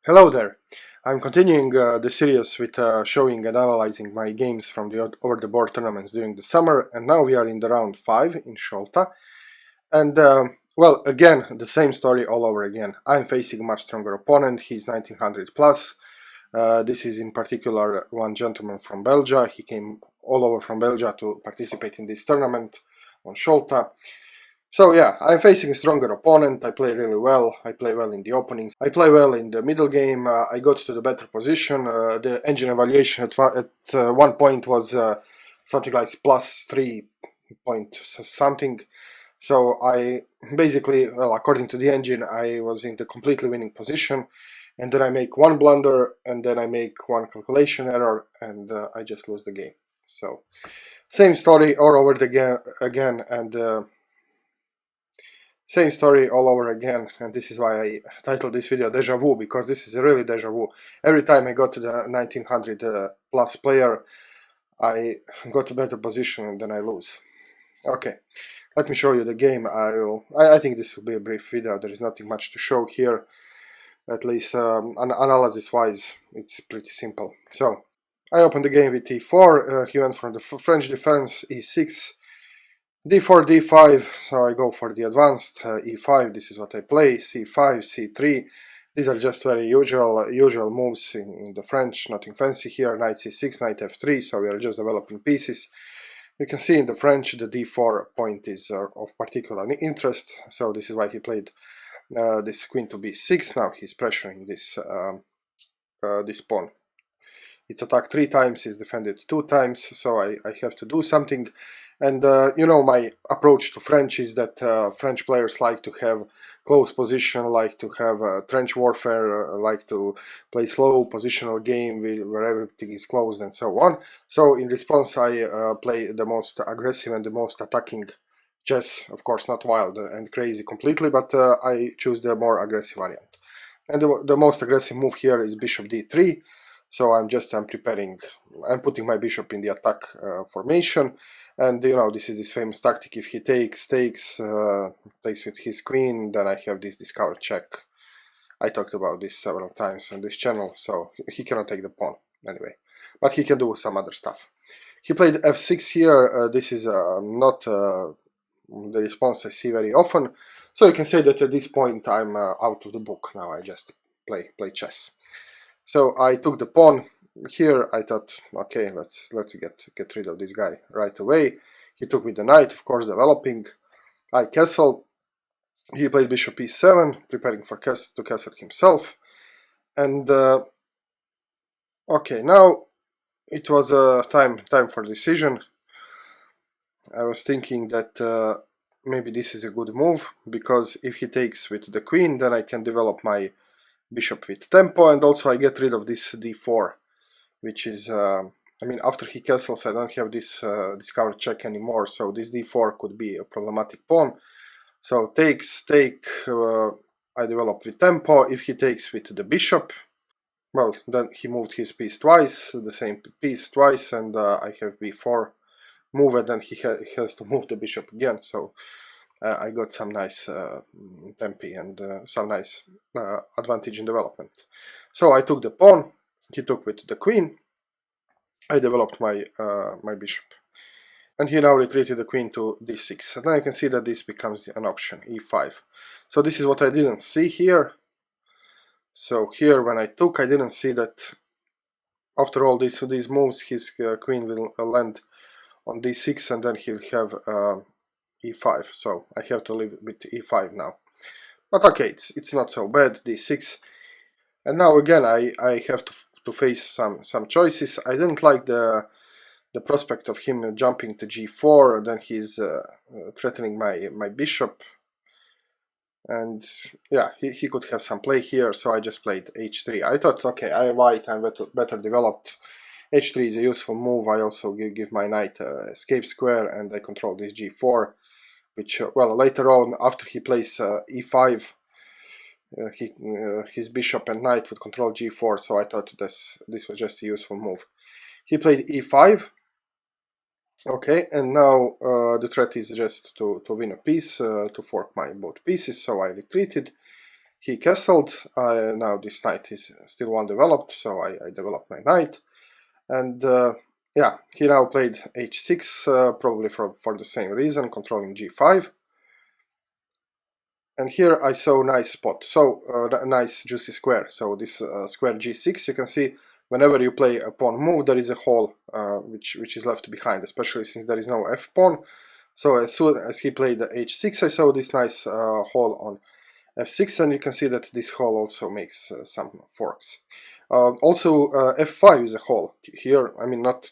Hello there! I'm continuing the series with showing and analyzing my games from the over-the-board tournaments during the summer, and now we are in the round 5 in Šolta. And well, again, the same story all over again. I'm facing a much stronger opponent. He's 1900 plus. This is in particular one gentleman from Belgium. He came all over from Belgium to participate in this tournament on Šolta. So yeah, I'm facing a stronger opponent. I play really well. I play well in the openings. I play well in the middle game. I got to the better position. The engine evaluation at one point was something like plus 3 point something. So I basically, well, according to the engine, I was in the completely winning position. And then I make one blunder, and then I make one calculation error, and I just lose the game. So same story all over again, and same story all over again, and this is why I titled this video Deja Vu, because this is really Deja Vu. Every time I got to the 1900 plus player, I got a better position and then I lose. Okay, let me show you the game. I think this will be a brief video. There is nothing much to show here, at least analysis wise. It's pretty simple. So I opened the game with e4. He went from the French defense e6. d4, d5, so I go for the advanced e5, this is what I play, c5, c3, these are just very usual moves in the French, nothing fancy here, knight c6, knight f3, so we are just developing pieces. You can see in the French the d4 point is of particular interest, so this is why he played this queen to b6, now he's pressuring this, this pawn. It's attacked 3 times, it's defended 2 times, so I have to do something. And you know, my approach to French is that French players like to have close position, like to have trench warfare, like to play slow positional game where everything is closed and so on. So in response I play the most aggressive and the most attacking chess, of course not wild and crazy completely, but I choose the more aggressive variant. And the most aggressive move here is bishop d3. So I'm putting my bishop in the attack formation, and you know, this is this famous tactic: if he takes with his queen, then I have this discovered check. I talked about this several times on this channel, so he cannot take the pawn anyway, but he can do some other stuff. He played f6 here. This is not the response I see very often, so you can say that at this point I'm out of the book. Now I just play chess. So I took the pawn here. I thought, okay, let's get rid of this guy right away. He took with the knight, of course, developing. I castle. He played bishop e7, preparing for to castle himself. And okay, now it was time for decision. I was thinking that maybe this is a good move, because if he takes with the queen, then I can develop my bishop with tempo, and also I get rid of this d4, which is, I mean, after he castles I don't have this discovered check anymore, so this d4 could be a problematic pawn. So take, I develop with tempo. If he takes with the bishop, well, then he moved his piece twice, the same piece twice, and I have b4 move, and then he has to move the bishop again, so I got some nice tempi and some nice advantage in development. So I took the pawn, he took with the queen, I developed my my bishop, and he now retreated the queen to d6, and then I can see that this becomes an option, e5. So this is what I didn't see here. So here when I took, I didn't see that after all these moves his queen will land on d6, and then he'll have e5, so I have to leave with e5 now. But okay, it's not so bad, d6. And now again I have to face some choices. I didn't like the prospect of him jumping to g4, and then he's threatening my bishop. And yeah, he could have some play here, so I just played h3. I thought, okay, I white, I'm better developed. h3 is a useful move. I also give my knight escape square, and I control this g4, which, well, later on, after he plays e5, his bishop and knight would control g4, so I thought this was just a useful move. He played e5. Okay, and now the threat is just to win a piece, to fork my both pieces, so I retreated. he castled. Now this knight is still undeveloped, so I developed my knight. And yeah, he now played h6, probably for the same reason, controlling g5. And here I saw a nice spot, so a nice juicy square. So this square g6, you can see whenever you play a pawn move, there is a hole which is left behind, especially since there is no f pawn. So as soon as he played the h6, I saw this nice hole on f6, and you can see that this hole also makes some forks. Also f5 is a hole here. I mean, not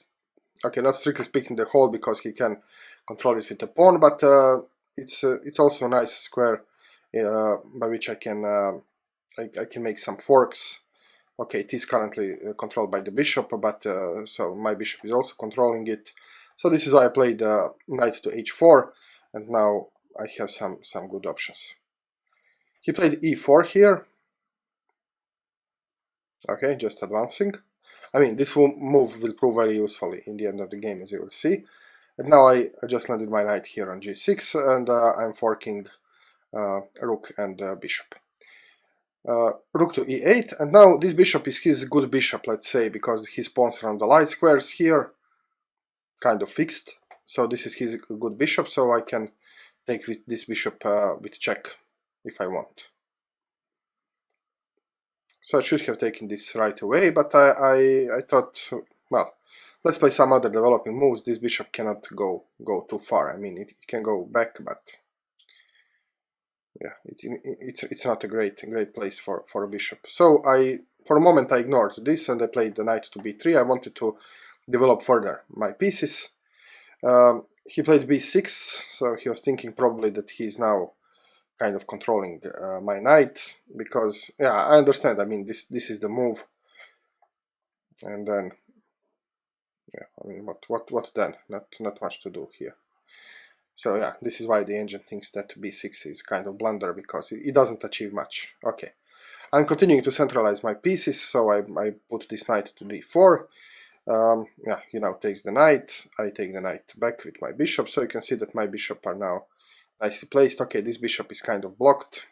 strictly speaking the hole, because he can control it with a pawn, but it's also a nice square by which I can make some forks. Okay, it is currently controlled by the bishop, but so my bishop is also controlling it. So this is why I played knight to h4, and now I have some good options. He played e4 here. Okay, just advancing. I mean, this move will prove very useful in the end of the game, as you will see. And now I just landed my knight here on g6, and I'm forking rook and bishop. Rook to e8, and now this bishop is his good bishop, let's say, because his pawns are on the light squares here, kind of fixed. So this is his good bishop, so I can take with this bishop with check if I want. So I should have taken this right away, but I thought, well, let's play some other developing moves. This bishop cannot go too far. I mean, it can go back, but yeah, it's not a great place for a bishop. So for a moment I ignored this, and I played the knight to b3. I wanted to develop further my pieces. He played b6, so he was thinking probably that he's now kind of controlling my knight, because yeah, I understand. I mean, this is the move, and then yeah, I mean, what then? Not much to do here. So yeah, this is why the engine thinks that b6 is kind of blunder, because it doesn't achieve much. Okay, I'm continuing to centralize my pieces, so I put this knight to d4. Yeah, he now takes the knight. I take the knight back with my bishop, so you can see that my bishop are now nicely placed. Okay, this bishop is kind of blocked.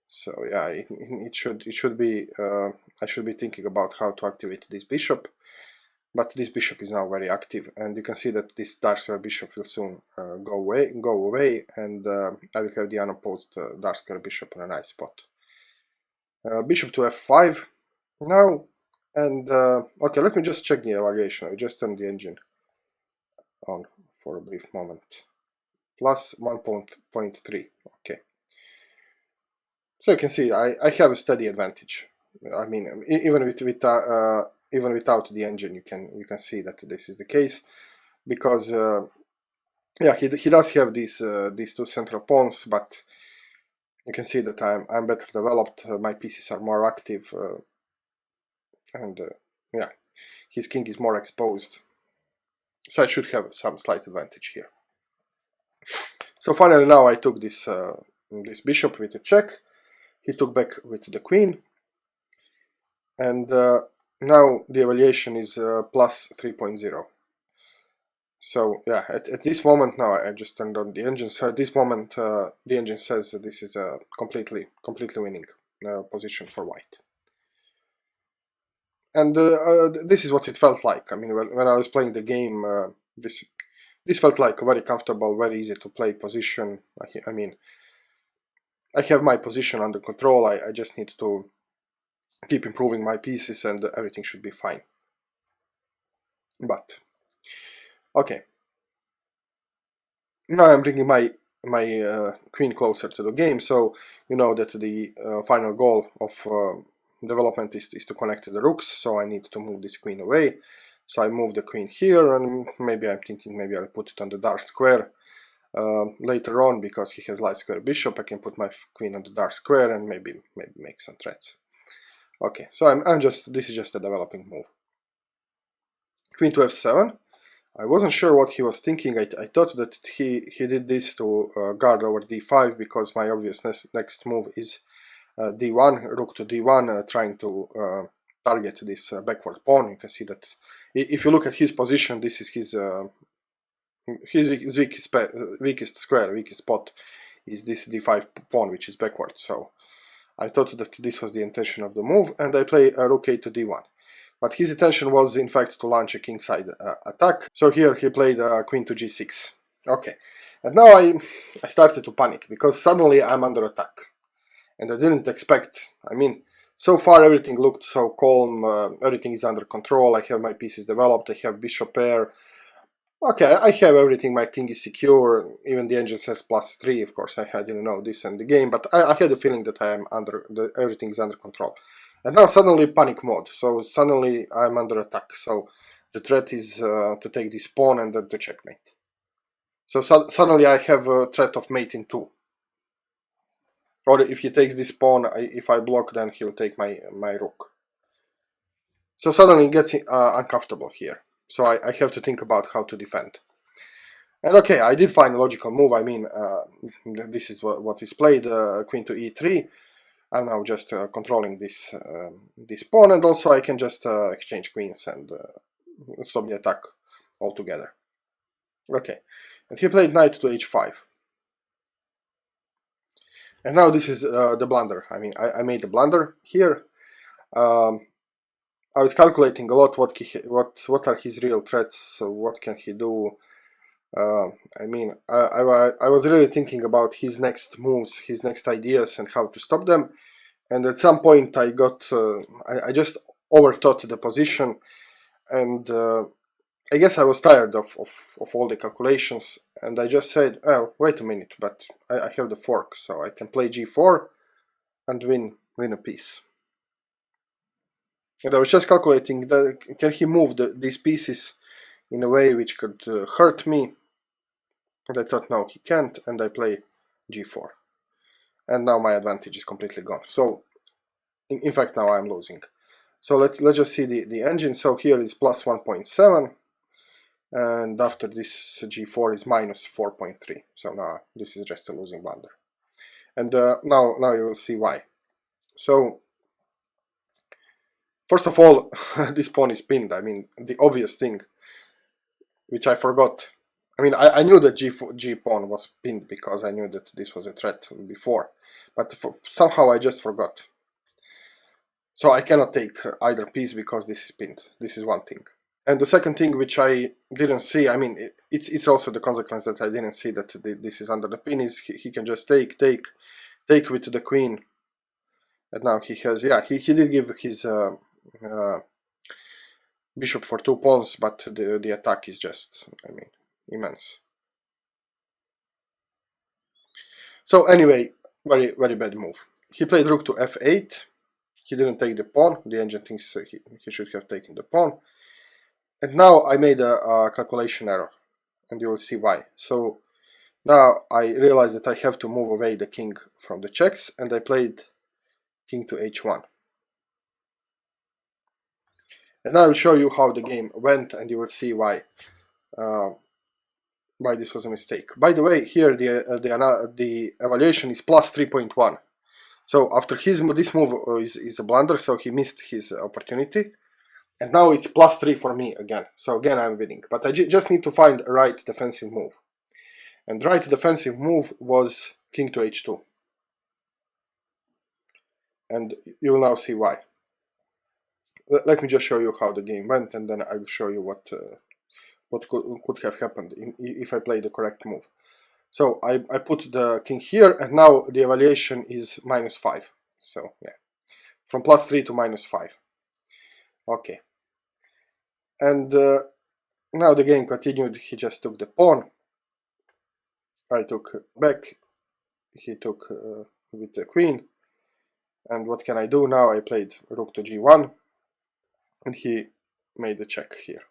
So yeah, it should be I should be thinking about how to activate this bishop. But this bishop is now very active, and you can see that this dark square bishop will soon go away, and I will have the unopposed dark square bishop on a nice spot. Bishop to f5 now, and okay, let me just check the evaluation. I just turned the engine on for a brief moment. Plus 1.3. Okay. So you can see I have a steady advantage. I mean, even without the engine, you can see that this is the case, because yeah, he does have these two central pawns, but you can see that I'm better developed. My pieces are more active, and yeah, his king is more exposed. So I should have some slight advantage here. So finally, now I took this bishop with a check. He took back with the queen, and now the evaluation is plus 3.0. So yeah, at this moment now I just turned on the engine. So at this moment the engine says that this is a completely winning position for white. And this is what it felt like. I mean, when I was playing the game, this felt like a very comfortable, very easy to play position. I mean, I have my position under control. I just need to keep improving my pieces, and everything should be fine. But okay, now I'm bringing my queen closer to the game. So you know that the final goal of development is to connect to the rooks. So I need to move this queen away. So I move the queen here, and maybe I'm thinking maybe I'll put it on the dark square later on, because he has light square bishop. I can put my queen on the dark square and maybe make some threats. Okay, so this is just a developing move. Queen to f7. I wasn't sure what he was thinking. I thought that he did this to guard over d5, because my obvious next move is d1, rook to d1, trying to target this backward pawn. You can see that if you look at his position, this is his weakest spot is this d5 pawn, which is backward. So I thought that this was the intention of the move, and I play rook a to d1. But his intention was in fact to launch a kingside attack, so here he played queen to g6. Okay, and now I started to panic, because suddenly I'm under attack. And I didn't expect, I mean, so far everything looked so calm, everything is under control, I have my pieces developed, I have bishop pair. Okay, I have everything, my king is secure, even the engine says +3, of course I didn't know this in the game, but I had the feeling that I am everything is under control. And now suddenly panic mode, so suddenly I'm under attack, so the threat is to take this pawn and then to checkmate. So suddenly I have a threat of mate in 2. Or if he takes this pawn, if I block, then he'll take my rook. So suddenly it gets uncomfortable here. So I have to think about how to defend. And okay, I did find a logical move. I mean, this is what is played, queen to e3. I'm now just controlling this pawn, and also I can just exchange queens and stop the attack altogether. Okay, and he played knight to h5. And now this is the blunder. I mean, I made the blunder here. I was calculating a lot what are his real threats, so what can he do. I mean, I was really thinking about his next moves, his next ideas, and how to stop them. And at some point I got, I just overthought the position, and I guess I was tired of all the calculations, and I just said, oh, wait a minute, but I have the fork, so I can play g4 and win a piece. And I was just calculating that can he move these pieces in a way which could hurt me. And I thought, no, he can't, and I play g4. And now my advantage is completely gone. So, in fact, now I'm losing. So let's just see the engine. So here is plus 1.7, and after this g4 is minus 4.3. So now this is just a losing blunder. And now you will see why. So first of all, this pawn is pinned. I mean, the obvious thing, which I forgot. I mean, I knew that G pawn was pinned because I knew that this was a threat before, but somehow I just forgot. So I cannot take either piece because this is pinned. This is one thing. And the second thing which I didn't see, I mean, it's also the consequence that I didn't see that this is under the pin, is he can just take with the queen. And now he has, yeah, he did give his bishop for 2 pawns, but the attack is just, I mean, immense. So anyway, very bad move. He played rook to f8. He didn't take the pawn. The engine thinks he should have taken the pawn. And now I made a calculation error, and you will see why. So now I realized that I have to move away the king from the checks, and I played king to h1. And I will show you how the game went, and you will see why this was a mistake. By the way, here the evaluation is plus 3.1. So after this move is a blunder, so he missed his opportunity. And now it's plus 3 for me again. So again I'm winning. But I just need to find a right defensive move. And right defensive move was king to h2. And you will now see why. Let me just show you how the game went, and then I will show you what could have happened if I play the correct move. So I put the king here, and now the evaluation is minus 5. So yeah, from plus 3 to minus 5. Okay. And now the game continued. He just took the pawn. I took back. He took with the queen. And what can I do now? I played rook to g1, and he made a check here.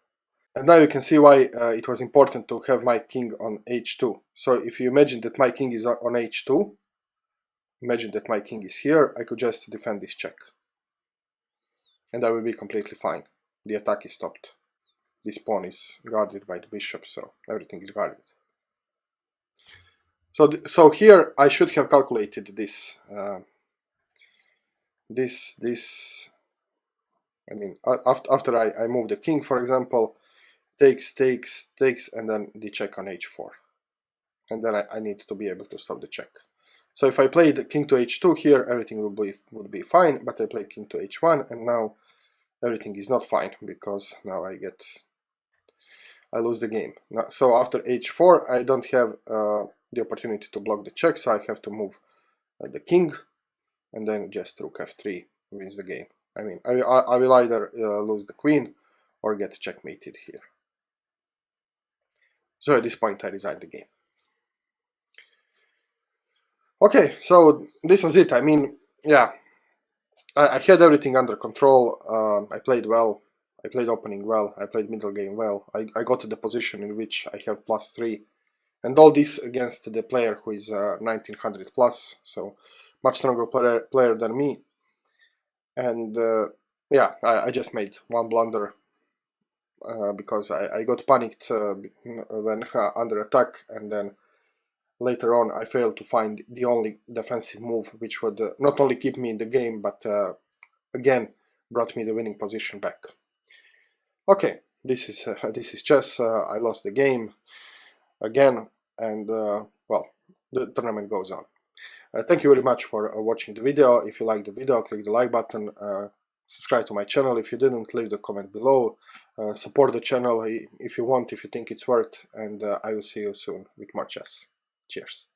And now you can see why it was important to have my king on h2. So if you imagine that my king is on h2, imagine that my king is here, I could just defend this check. And I will be completely fine. The attack is stopped. This pawn is guarded by the bishop, so everything is guarded. So here I should have calculated this. I mean, after I move the king, for example, takes, and then the check on h4. And then I need to be able to stop the check. So if I played king to h2 here, everything would be fine, but I played king to h1, and now everything is not fine, because now I lose the game. So after h4, I don't have the opportunity to block the check, so I have to move the king, and then just rook f3 wins the game. I mean, I will either lose the queen or get checkmated here. So at this point, I resign the game. Okay, so this was it. I mean, yeah, I had everything under control. I played well. I played opening well. I played middle game well. I got to the position in which I have +3. And all this against the player who is 1900 plus, so much stronger player than me. And yeah, I just made one blunder because I got panicked when under attack, and then later on I failed to find the only defensive move which would not only keep me in the game, but again brought me the winning position back. Okay, this is chess. I lost the game again, and well, the tournament goes on. Thank you very much for watching the video. If you liked the video, click the like button, subscribe to my channel. If you didn't, leave the comment below. Support the channel if you want, if you think it's worth, and I will see you soon with more chess. Cheers.